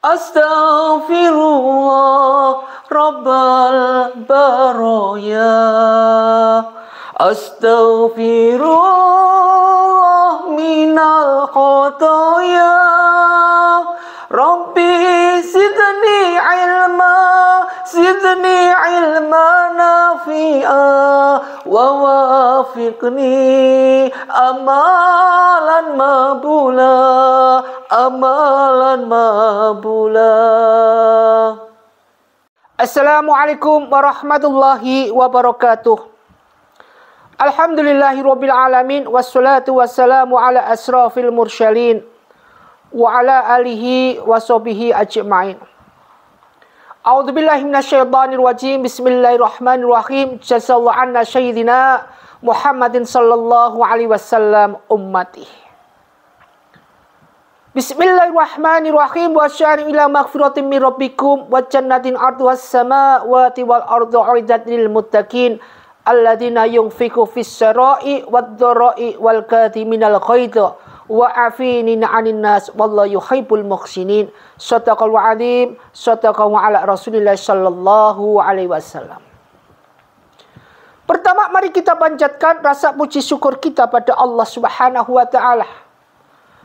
Astaghfirullah Rabbal baraya. Astaghfirullah minal khotoya. Rabbi zidni ilma nafi'a wa wafiqni amalan mabula. Assalamualaikum warahmatullahi wabarakatuh. Alhamdulillahirabbil alamin wassalatu wassalamu ala asrafil mursalin wa ala alihi wa sahbihi ajma'in. A'udzubillahi minasyaitonir rajim. Bismillahirrahmanirrahim. Jazallahu anna sayyidina Muhammadin sallallahu alaihi wasallam ummati. Bismillahirrahmanirrahim. Wa syari ila maghfiratin min rabbikum wa jannatin 'arduhas samawati wal ardu 'iddat lil muttaqin alladzina yunfiqu fis sarai wad dharai wal kadhiminal ghaidha wa afinin 'anil nas wallahu yuhibbul muhsinin. Shadaqal azim, shadaqallahu ala Rasulillah sallallahu alaihi wasallam. Pertama, mari kita panjatkan rasa puji syukur kita pada Allah Subhanahu wa taala.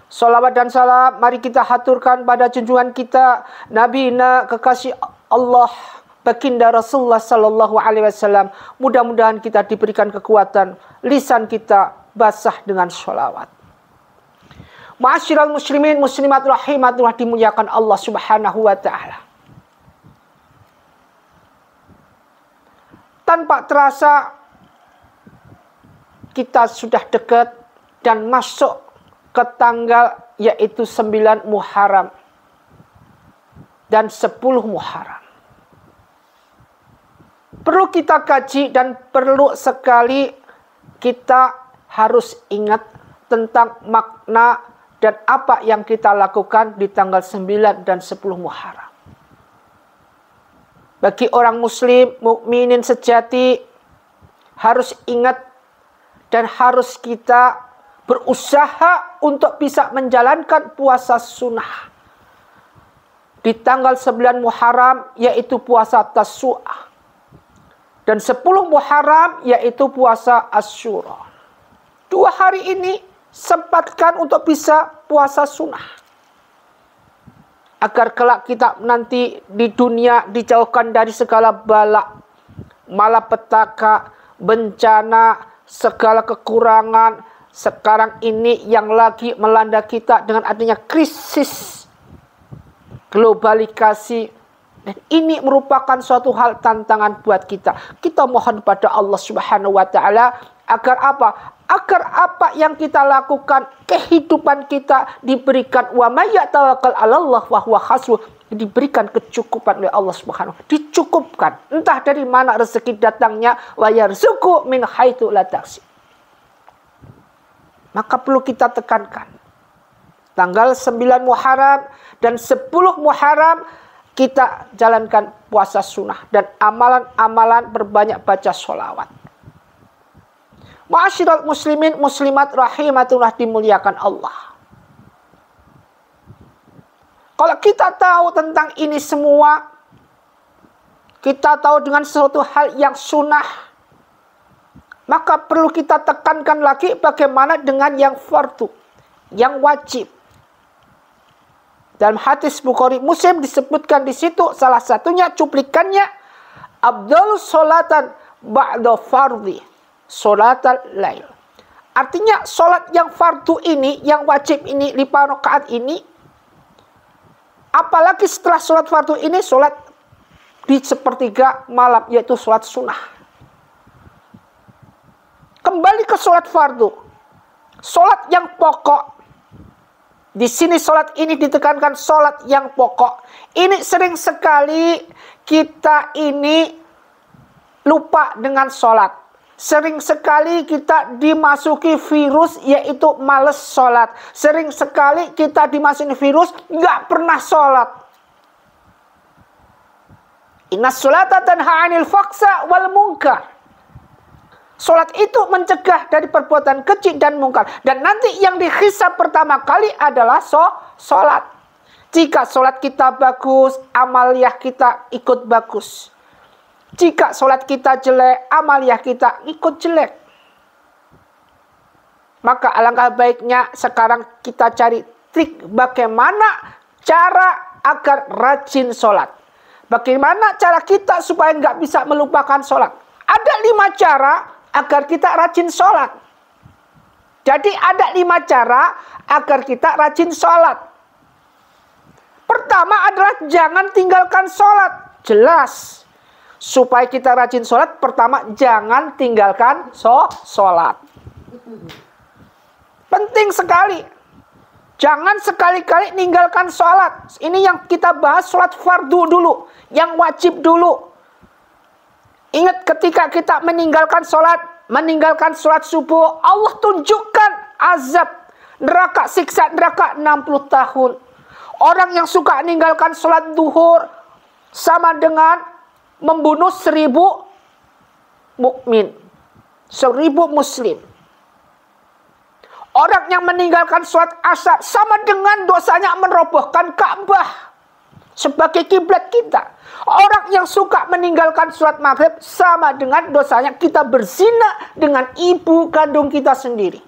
Salawat dan salam mari kita haturkan pada junjungan kita, Nabi kekasih Allah, baginda Rasulullah sallallahu alaihi wasallam. Mudah-mudahan kita diberikan kekuatan, lisan kita basah dengan sholawat. Ma'asyiral muslimin muslimat rahimatullah, dimuliakan Allah Subhanahu wa taala. Tanpa terasa kita sudah dekat dan masuk ke tanggal yaitu 9 Muharram dan 10 Muharram. Perlu kita kaji dan perlu sekali kita harus ingat tentang makna dan apa yang kita lakukan di tanggal 9 dan 10 Muharram. Bagi orang muslim, mukminin sejati, harus ingat dan harus kita berusaha untuk bisa menjalankan puasa sunnah di tanggal 9 Muharram, yaitu puasa Tasu'ah, dan 10 Muharram yaitu puasa Asyura. 2 hari ini sempatkan untuk bisa puasa sunnah, agar kelak kita nanti di dunia dijauhkan dari segala bala, malapetaka, bencana, segala kekurangan. Sekarang ini yang lagi melanda kita dengan adanya krisis globalisasi, dan ini merupakan suatu hal tantangan buat kita. Kita mohon pada Allah Subhanahu wa taala agar apa? Agar apa yang kita lakukan, kehidupan kita diberikan wa may yatawakkal 'alallah wa huwa hasbuh, diberikan kecukupan oleh Allah Subhanahu wa taala. Dicukupkan entah dari mana rezeki datangnya, wa yarzuqu min haitsu la tahtasib. Maka perlu kita tekankan, tanggal 9 Muharram dan 10 Muharram kita jalankan puasa sunnah dan amalan-amalan berbanyak baca sholawat. Ma'asyiral muslimin muslimat rahimatullah, dimuliakan Allah. Kalau kita tahu tentang ini semua, kita tahu dengan sesuatu hal yang sunnah, maka perlu kita tekankan lagi bagaimana dengan yang fardu, yang wajib. Dalam hadis Bukhari Muslim disebutkan di situ, salah satunya cuplikannya, afdhalus sholatan ba'da fardhi sholatal lail. Artinya sholat yang fardu ini, yang wajib ini, 5 rakaat ini, apalagi setelah sholat fardu ini, sholat di sepertiga malam, yaitu sholat sunnah. Kembali ke sholat fardu, sholat yang pokok. Di sini sholat ini ditekankan sholat yang pokok. Ini sering sekali kita ini lupa dengan sholat. Sering sekali kita dimasuki virus, yaitu males sholat. Sering sekali kita dimasuki virus, nggak pernah sholat. Inna sholata tanha 'anil fahsya wal munkar. Sholat itu mencegah dari perbuatan keji dan mungkar. Dan nanti yang dihisab pertama kali adalah sholat. Jika sholat kita bagus, amaliyah kita ikut bagus. Jika sholat kita jelek, amaliyah kita ikut jelek. Maka alangkah baiknya sekarang kita cari trik bagaimana cara agar rajin sholat. Bagaimana cara kita supaya nggak bisa melupakan sholat. Ada 5 cara agar kita rajin sholat. Jadi ada 5 cara agar kita rajin sholat. Pertama adalah jangan tinggalkan sholat. Jelas. Supaya kita rajin sholat, pertama jangan tinggalkan sholat. Penting sekali. Jangan sekali-kali ninggalkan sholat. Ini yang kita bahas sholat fardu dulu. Yang wajib dulu. Ingat ketika kita meninggalkan sholat subuh, Allah tunjukkan azab neraka, siksa neraka 60 tahun. Orang yang suka meninggalkan sholat duhur sama dengan membunuh 1000 mukmin, 1000 muslim. Orang yang meninggalkan sholat asar sama dengan dosanya merobohkan Ka'bah sebagai kiblat kita. Orang yang suka meninggalkan sholat maghrib sama dengan dosanya kita berzina dengan ibu kandung kita sendiri.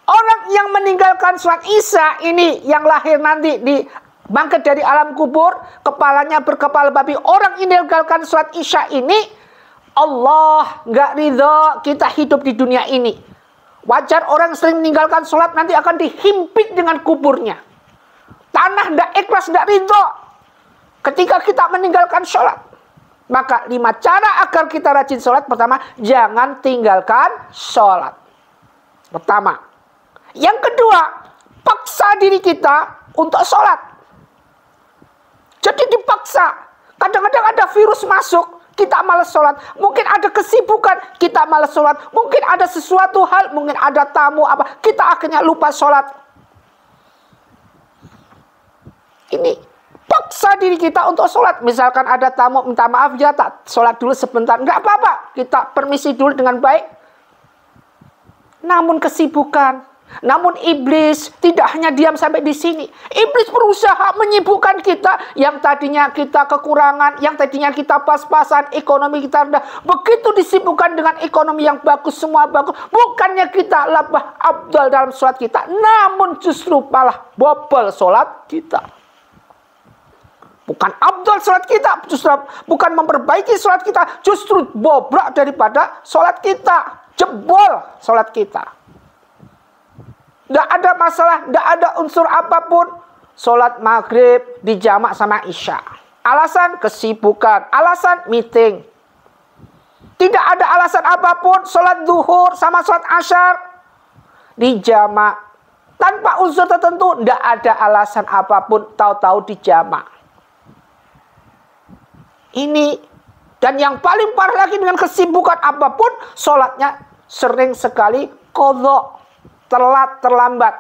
Orang yang meninggalkan sholat isya ini yang lahir nanti di bangkit dari alam kubur, kepalanya berkepala babi. Orang yang meninggalkan sholat isya ini, Allah nggak ridho kita hidup di dunia ini. Wajar orang sering meninggalkan sholat nanti akan dihimpit dengan kuburnya. Tanah nggak ikhlas, nggak ridho ketika kita meninggalkan sholat. Maka 5 cara agar kita rajin sholat. Pertama, jangan tinggalkan sholat. Pertama. Yang kedua, paksa diri kita untuk sholat. Jadi dipaksa. Kadang-kadang ada virus masuk, kita malas sholat. Mungkin ada kesibukan, kita malas sholat. Mungkin ada sesuatu hal, mungkin ada tamu, apa, kita akhirnya lupa sholat. Ini, paksa diri kita untuk sholat. Misalkan ada tamu, minta maaf ya, tak sholat dulu sebentar. Nggak apa-apa, kita permisi dulu dengan baik. Namun kesibukan, namun iblis tidak hanya diam sampai di sini. Iblis berusaha menyibukkan kita. Yang tadinya kita kekurangan, yang tadinya kita pas-pasan, ekonomi kita rendah. Begitu disibukkan dengan ekonomi yang bagus, semua bagus. Bukannya kita labah abdal dalam sholat kita, namun justru malah bobol sholat kita. Bukan abdal sholat kita, justru bukan memperbaiki sholat kita, justru bobrok daripada sholat kita. Jebol sholat kita. Tidak ada masalah, tidak ada unsur apapun. Sholat maghrib dijamak sama isya. Alasan kesibukan, alasan meeting. Tidak ada alasan apapun. Sholat duhur sama sholat asyar dijamak. Tanpa unsur tertentu, tidak ada alasan apapun. Tahu-tahu dijamak. Ini. Dan yang paling parah lagi dengan kesibukan apapun, sholatnya sering sekali qadha. Telat, terlambat.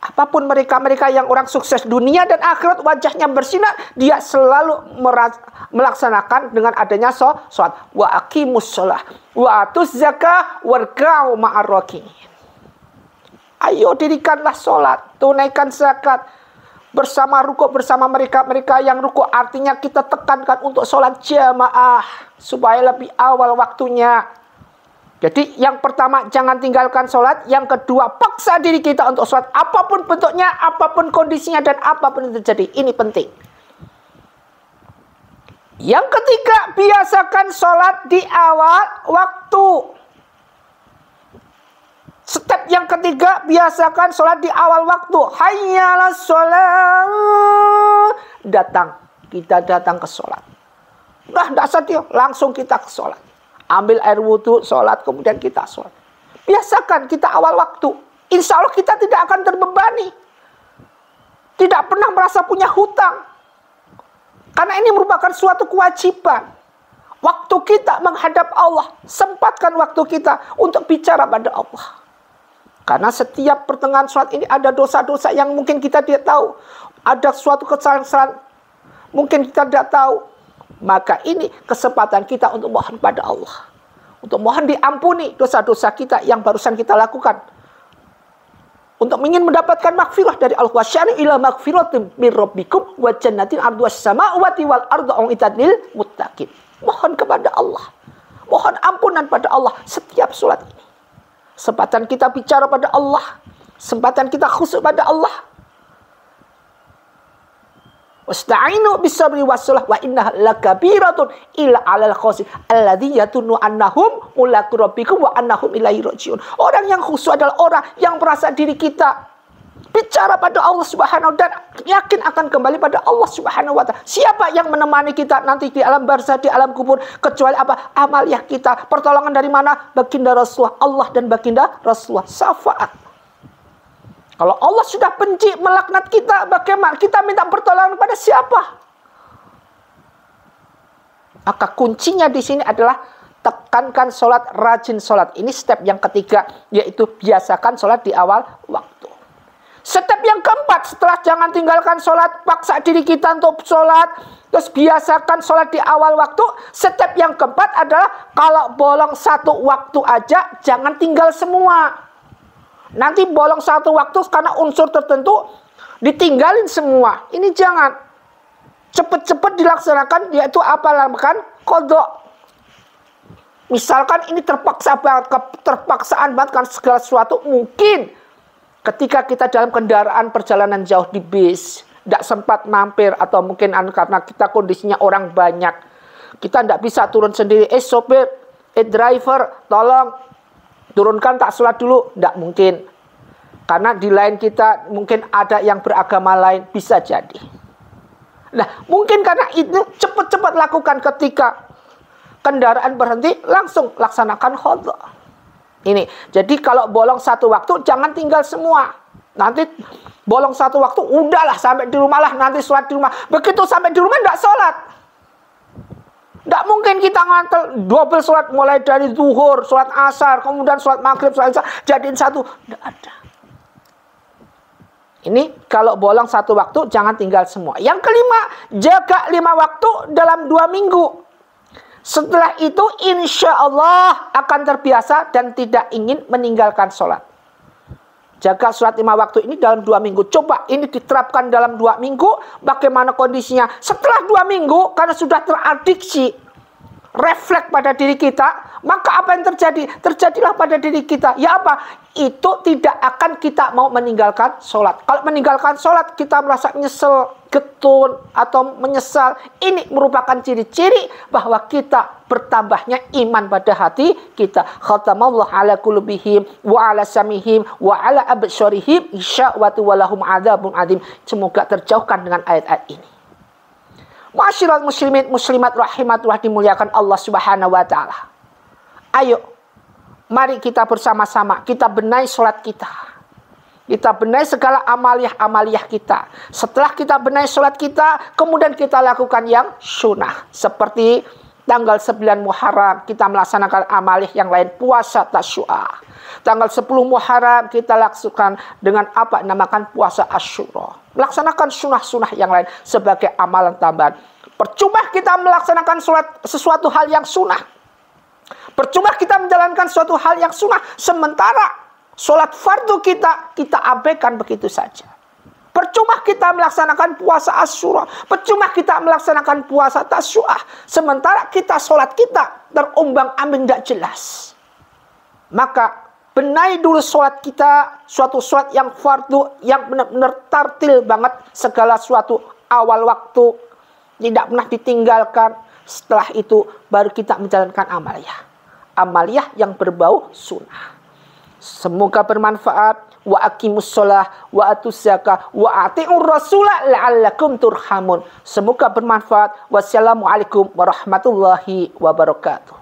Apapun mereka yang orang sukses dunia dan akhirat, wajahnya bersinar, dia selalu melaksanakan dengan adanya sholat. Wa aqimus sholah, wa atuz zakah, warka'u ma'ar raki'in. Ayo dirikanlah sholat, tunaikan zakat, bersama rukuk bersama mereka yang rukuk. Artinya kita tekankan untuk sholat jamaah, supaya lebih awal waktunya. Jadi yang pertama jangan tinggalkan sholat. Yang kedua paksa diri kita untuk sholat. Apapun bentuknya, apapun kondisinya, dan apapun yang terjadi. Ini penting. Yang ketiga, biasakan sholat di awal waktu. Step yang ketiga, biasakan sholat di awal waktu. Hayya 'alas sholat. Datang. Kita datang ke sholat. Udah tidak sedih, langsung kita ke sholat. Ambil air wudhu, sholat, kemudian kita sholat. Biasakan kita awal waktu. Insya Allah kita tidak akan terbebani. Tidak pernah merasa punya hutang. Karena ini merupakan suatu kewajiban. Waktu kita menghadap Allah. Sempatkan waktu kita untuk bicara pada Allah. Karena setiap pertengahan sholat ini ada dosa-dosa yang mungkin kita tidak tahu. Ada suatu kesalahan mungkin kita tidak tahu. Maka ini kesempatan kita untuk mohon pada Allah. Untuk mohon diampuni dosa-dosa kita yang barusan kita lakukan. untuk ingin mendapatkan maghfirah dari Allah. Wasyari ila maghfiratin min rabbikum wa jannatin 'arduhas samawati wal ardu u'iddat lil muttaqin. Mohon kepada Allah. Mohon ampunan pada Allah setiap salat ini. Kesempatan kita bicara pada Allah. Kesempatan kita khusyuk pada Allah. Wasta'inu bis-sabri was-salah wa innaha lakabiratun illa 'alal khashi'in alladzi yatunnu annahum mulaqu rabbikum wa annahum ilaihi raji'un. Orang yang khusyuk adalah orang yang merasa diri kita bicara pada Allah Subhanahu dan yakin akan kembali pada Allah Subhanahu wa taala. Siapa yang menemani kita nanti di alam barzah, di alam kubur, kecuali apa? Amaliyah kita. Pertolongan dari mana? Baginda Rasulullah, Allah dan baginda Rasulullah. Syafaat. Kalau Allah sudah benci melaknat kita, bagaimana kita minta pertolongan pada siapa? Maka kuncinya di sini adalah tekankan sholat, rajin sholat. Ini step yang ketiga, yaitu biasakan sholat di awal waktu. Step yang keempat, setelah jangan tinggalkan sholat, paksa diri kita untuk sholat, terus biasakan sholat di awal waktu. Step yang keempat adalah kalau bolong satu waktu aja, jangan tinggal semua. Nanti bolong satu waktu karena unsur tertentu ditinggalin semua. Ini jangan. Cepat-cepat dilaksanakan, yaitu apa? Lakukan qadha. Misalkan ini terpaksaan banget kan segala sesuatu. Mungkin ketika kita dalam kendaraan perjalanan jauh di bis, tidak sempat mampir, atau mungkin karena kita kondisinya orang banyak, kita tidak bisa turun sendiri. Sopir, driver, tolong turunkan tak sholat dulu. Tidak mungkin. Karena di lain kita mungkin ada yang beragama lain. Bisa jadi. Nah, mungkin karena itu cepat-cepat lakukan ketika kendaraan berhenti. Langsung laksanakan qadha. Ini. Jadi kalau bolong satu waktu jangan tinggal semua. Nanti bolong satu waktu udahlah sampai di rumah lah. Nanti sholat di rumah. Begitu sampai di rumah tidak sholat. Tidak mungkin kita ngantel double sholat mulai dari zuhur, sholat asar, kemudian sholat maghrib, sholat isya, jadiin satu. Tidak ada. Ini kalau bolong satu waktu jangan tinggal semua. Yang kelima, jaga 5 waktu dalam 2 minggu. Setelah itu insya Allah akan terbiasa dan tidak ingin meninggalkan sholat. Jaga sholat 5 waktu ini dalam 2 minggu. Coba ini diterapkan dalam 2 minggu. Bagaimana kondisinya? Setelah 2 minggu, karena sudah teradiksi, refleks pada diri kita, maka apa yang terjadi? Terjadilah pada diri kita. Ya apa? Itu tidak akan kita mau meninggalkan sholat. Kalau meninggalkan sholat, kita merasa nyesel, getun, atau menyesal. Ini merupakan ciri-ciri bahwa kita bertambahnya iman pada hati kita. Khatamallahu ala qulubihim wa ala samihim wa ala absarihim isya'watu walahum adzabun adzim. Semoga terjauhkan dengan ayat-ayat ini. Ma'asyiral muslimin muslimat rahimatullah dimuliakan Allah Subhanahu wa taala. Ayo, mari kita bersama-sama kita benahi salat kita. Kita benahi segala amaliyah kita. Setelah kita benahi salat kita, kemudian kita lakukan yang sunnah. Seperti tanggal 9 Muharram kita melaksanakan amaliyah yang lain, puasa Tasyu'ah. Tanggal 10 Muharram kita lakukan dengan apa? Namakan puasa Asyura. Melaksanakan sunnah-sunnah yang lain sebagai amalan tambahan. Percuma kita melaksanakan sesuatu hal yang sunnah. Percuma kita menjalankan suatu hal yang sunnah. Sementara sholat fardu kita abaikan begitu saja. Percuma kita melaksanakan puasa Asyura. Percuma kita melaksanakan puasa Tasyu'ah. Sementara kita sholat kita terombang-ambing tidak jelas. Maka benahi dulu sholat kita, suatu sholat yang fardu, yang benar-benar tartil banget, segala suatu awal waktu, tidak pernah ditinggalkan. Setelah itu baru kita menjalankan amaliyah. Amaliyah yang berbau sunnah. Semoga bermanfaat. Wa aqimus shalah wa atuz zakah wa ati'ur rasulah la'allakum turhamun. Semoga bermanfaat. Wassalamualaikum warahmatullahi wabarakatuh.